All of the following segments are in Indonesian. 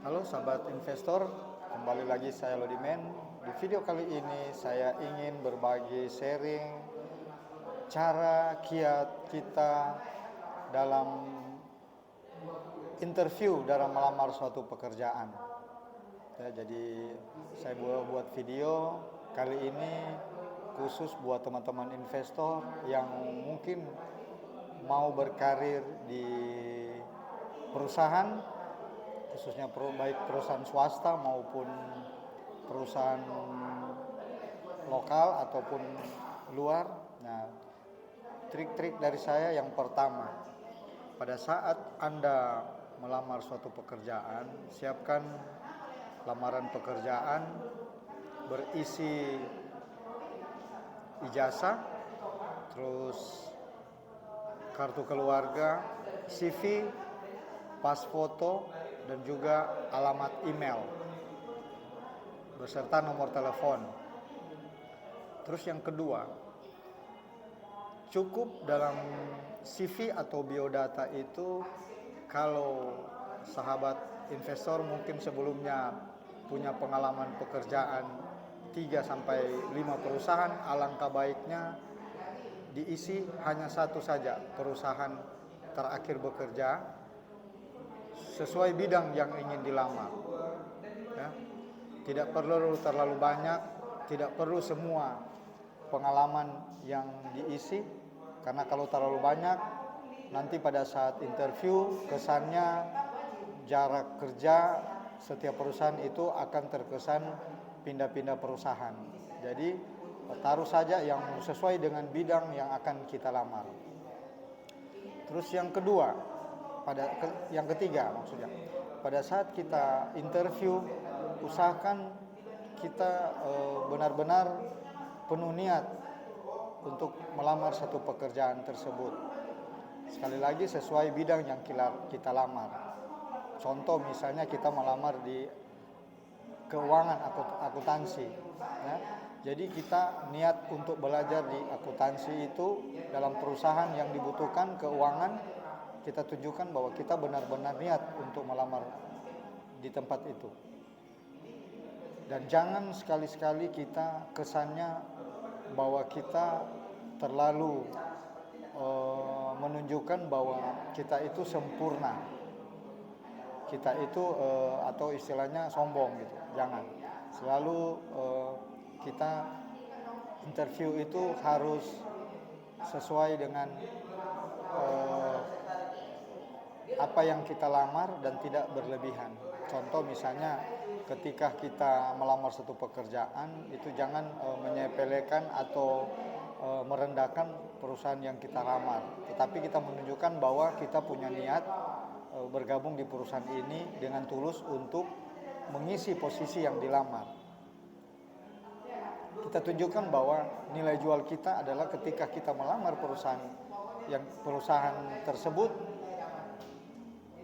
Halo sahabat investor, kembali lagi saya Lodimen. Di video kali ini saya ingin berbagi sharing cara kiat kita dalam interview dalam melamar suatu pekerjaan. Ya, jadi saya buat video kali ini khusus buat teman-teman investor yang mungkin mau berkarir di perusahaan, khususnya baik perusahaan swasta maupun perusahaan lokal ataupun luar. Nah, trik-trik dari saya yang pertama, pada saat Anda melamar suatu pekerjaan, siapkan lamaran pekerjaan berisi ijazah, terus kartu keluarga, CV, pas foto, dan juga alamat email beserta nomor telepon. Terus yang kedua, cukup dalam CV atau biodata itu, kalau sahabat investor mungkin sebelumnya punya pengalaman pekerjaan 3-5 perusahaan, alangkah baiknya diisi hanya satu saja perusahaan terakhir bekerja sesuai bidang yang ingin dilamar. Ya. Tidak perlu terlalu banyak, tidak perlu semua pengalaman yang diisi, karena kalau terlalu banyak nanti pada saat interview kesannya jarak kerja setiap perusahaan itu akan terkesan pindah-pindah perusahaan. Jadi taruh saja yang sesuai dengan bidang yang akan kita lamar. Terus yang kedua, yang ketiga maksudnya, pada saat kita interview usahakan kita benar-benar penuh niat untuk melamar satu pekerjaan tersebut. Sekali lagi sesuai bidang yang kita lamar. Contoh misalnya kita melamar di keuangan akuntansi, ya. Jadi kita niat untuk belajar di akuntansi itu dalam perusahaan yang dibutuhkan keuangan, kita tunjukkan bahwa kita benar-benar niat untuk melamar di tempat itu. Dan jangan sekali-sekali kita kesannya bahwa kita terlalu menunjukkan bahwa kita itu sempurna, kita itu atau istilahnya sombong gitu. Jangan. Selalu kita interview itu harus sesuai dengan apa yang kita lamar dan tidak berlebihan. Contoh misalnya ketika kita melamar satu pekerjaan itu jangan menyepelekan atau merendahkan perusahaan yang kita lamar, tetapi kita menunjukkan bahwa kita punya niat bergabung di perusahaan ini dengan tulus untuk mengisi posisi yang dilamar. Kita tunjukkan bahwa nilai jual kita adalah ketika kita melamar perusahaan tersebut,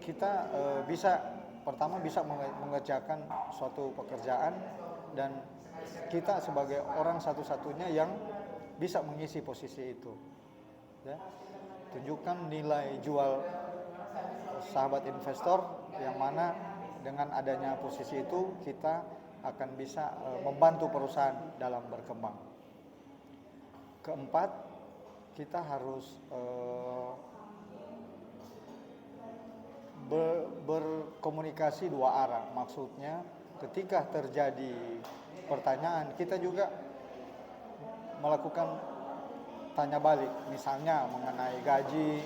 kita pertama bisa mengerjakan suatu pekerjaan dan kita sebagai orang satu-satunya yang bisa mengisi posisi itu. Ya. Tunjukkan nilai jual sahabat investor yang mana dengan adanya posisi itu kita akan bisa membantu perusahaan dalam berkembang. Keempat, kita harus berkomunikasi dua arah. Maksudnya ketika terjadi pertanyaan, kita juga melakukan tanya balik, misalnya mengenai gaji,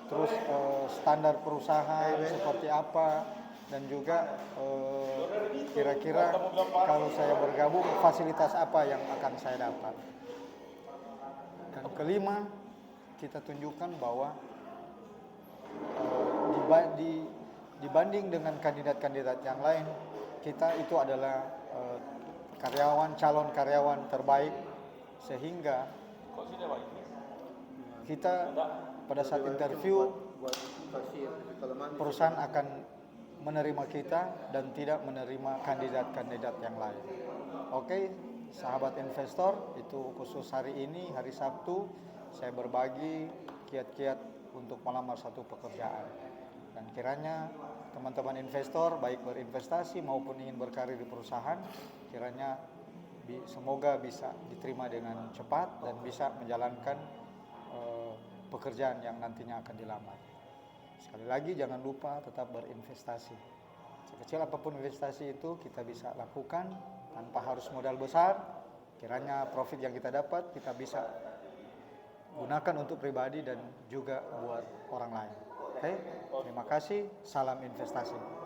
terus standar perusahaan seperti apa, dan juga kira-kira kalau saya bergabung fasilitas apa yang akan saya dapat. Dan kelima, kita tunjukkan bahwa dibanding dengan kandidat-kandidat yang lain, kita itu adalah calon karyawan terbaik, sehingga kita pada saat interview perusahaan akan menerima kita dan tidak menerima kandidat-kandidat yang lain. Oke, sahabat investor, itu khusus hari ini, hari Sabtu, saya berbagi kiat-kiat untuk melamar satu pekerjaan. Dan kiranya teman-teman investor baik berinvestasi maupun ingin berkarir di perusahaan, kiranya semoga bisa diterima dengan cepat dan bisa menjalankan pekerjaan yang nantinya akan dilamar. Sekali lagi jangan lupa tetap berinvestasi. Sekecil apapun investasi itu kita bisa lakukan tanpa harus modal besar. Kiranya profit yang kita dapat kita bisa gunakan untuk pribadi dan juga buat orang lain. Oke, terima kasih. Salam investasi.